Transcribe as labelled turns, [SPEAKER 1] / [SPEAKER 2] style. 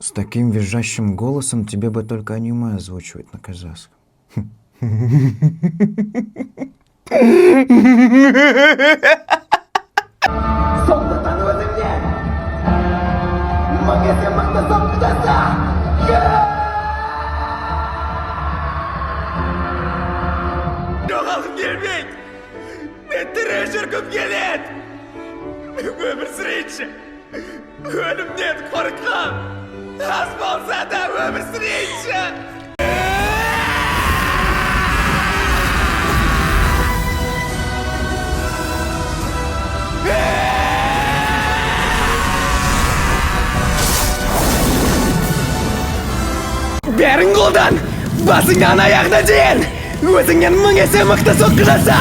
[SPEAKER 1] С таким визжащим голосом тебе бы только аниме озвучивать на казахском.
[SPEAKER 2] Сондықтан өзіңнен мың есе мықты соққы жаса! Жоғалғым келмейді! Мен тірі жүргім келеді! Өмір сүрейінші! Өлімнен қорқам! Аз болса да өмір сүрейінші! Бәрін қолдан, басыңнан аяғына дейін, өзіңнен мың есе мықты соққы жаса!